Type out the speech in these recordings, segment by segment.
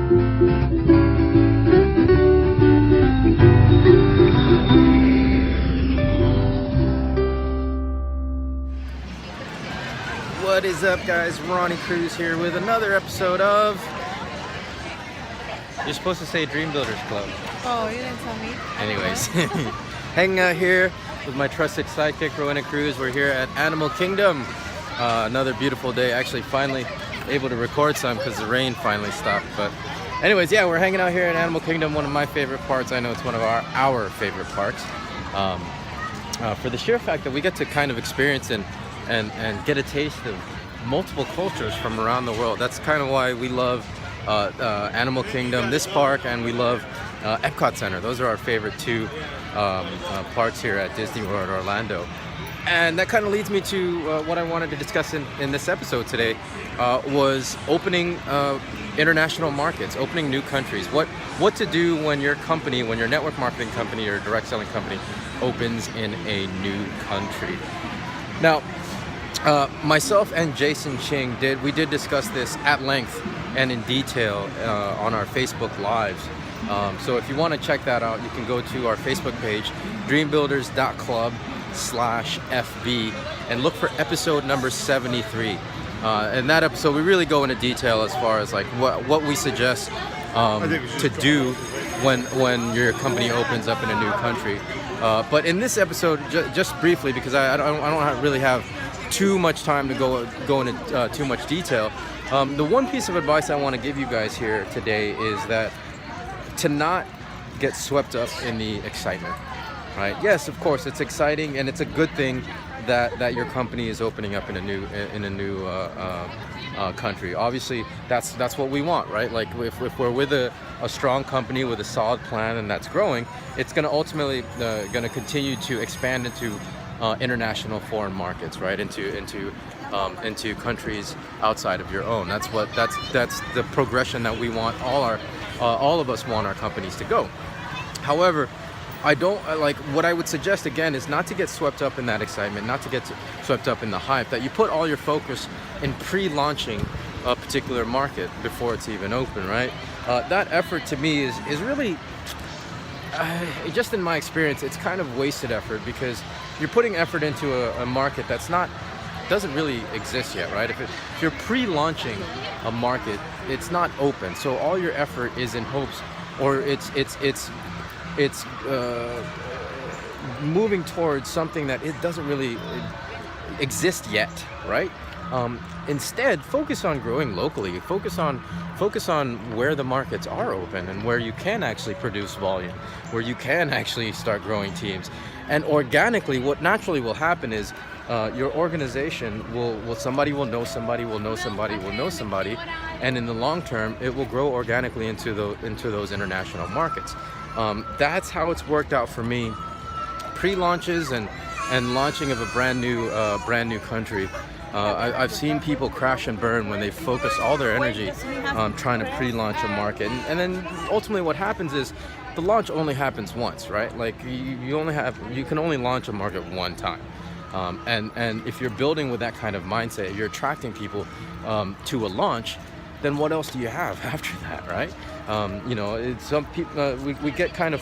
What is up, guys? Ronnie Cruz here with another episode of... You're supposed to say Dream Builders Club. Oh, you didn't tell me. Anyways, hanging out here with my trusted sidekick, Rowena Cruz. We're here at Animal Kingdom. Another beautiful day. Actually, finally able to record some because the rain finally stopped. But anyways, yeah, we're hanging out here at Animal Kingdom, one of my favorite parts. I know it's one of our favorite parks. For the sheer fact that we get to kind of experience and get a taste of multiple cultures from around the world. That's kind of why we love Animal Kingdom, this park, and we love Epcot Center. Those are our favorite two parks here at Disney World Orlando. And that kind of leads me to what I wanted to discuss in this episode today, was opening international markets, opening new countries. What to do when your company, when your network marketing company or direct selling company opens in a new country. Now, myself and Jason Ching did discuss this at length and in detail on our Facebook Lives. So if you want to check that out, you can go to our Facebook page, dreambuilders.club/FB, and look for episode number 73. In that episode, we really go into detail as far as like what we suggest to do when your company opens up in a new country. But in this episode, just briefly, because I don't really have too much time to go into too much detail. The one piece of advice I want to give you guys here today is that to not get swept up in the excitement, right? Yes, of course, it's exciting and it's a good thing that your company is opening up in a new country. Obviously, that's what we want, right? Like if we're with a strong company with a solid plan and that's growing, it's going to ultimately going to continue to expand into international foreign markets, right? Into countries outside of your own. That's the progression that we want. All of us want our companies to go. However, what I would suggest again is not to get swept up in that excitement, not to get swept up in the hype, that you put all your focus in pre-launching a particular market before it's even open, right? That effort to me is really, just in my experience, it's kind of wasted effort, because you're putting effort into a market doesn't really exist yet, right? If you're pre-launching a market, it's not open. So all your effort is in hopes, or it's moving towards something that it doesn't really exist yet, right? Instead, focus on growing locally. Focus on where the markets are open and where you can actually produce volume, where you can actually start growing teams. And organically, what naturally will happen is your organization somebody will know somebody, and in the long term, it will grow organically into those international markets. That's how it's worked out for me. Pre-launches and launching of a brand new country. I've seen people crash and burn when they focus all their energy trying to pre-launch a market, and then ultimately what happens is the launch only happens once, right? Like you can only launch a market one time, and if you're building with that kind of mindset, you're attracting people to a launch. Then what else do you have after that, right? Some people we get kind of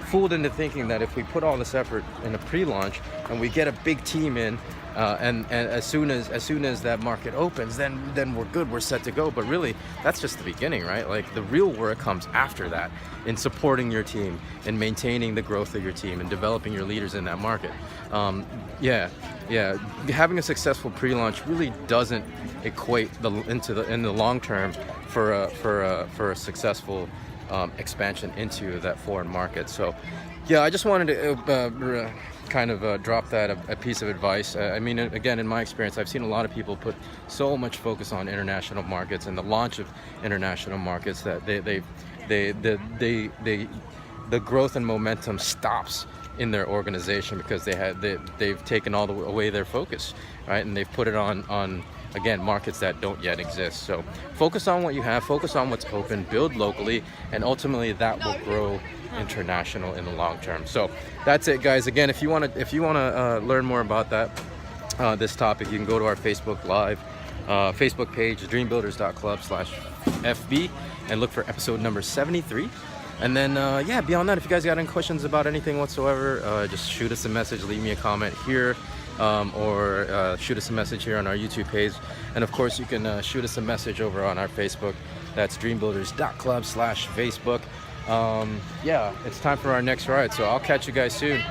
fooled into thinking that if we put all this effort in a pre-launch and we get a big team in, and as soon as that market opens, then we're good, we're set to go. But really, that's just the beginning, right? Like the real work comes after that, in supporting your team and maintaining the growth of your team and developing your leaders in that market. Having a successful pre-launch really doesn't equate in the long term for a successful expansion into that foreign market. So yeah, I just wanted to drop that a piece of advice. Again, in my experience, I've seen a lot of people put so much focus on international markets and the launch of international markets that the growth and momentum stops in their organization because they've taken all away their focus, right? And they've put it on again, markets that don't yet exist. So focus on what you have, focus on what's open, build locally, and ultimately that will grow international in the long term. So that's it, guys. Again, if you want to learn more about that, this topic, you can go to our Facebook Live. Facebook page, dreambuilders.club/FB, and look for episode number 73. And then, yeah, beyond that, if you guys got any questions about anything whatsoever, just shoot us a message, leave me a comment here, or shoot us a message here on our YouTube page. And of course, you can shoot us a message over on our Facebook. That's dreambuilders.club/Facebook. Yeah, it's time for our next ride, so I'll catch you guys soon.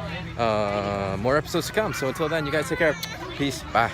More episodes to come. So until then, you guys take care. Peace. Bye.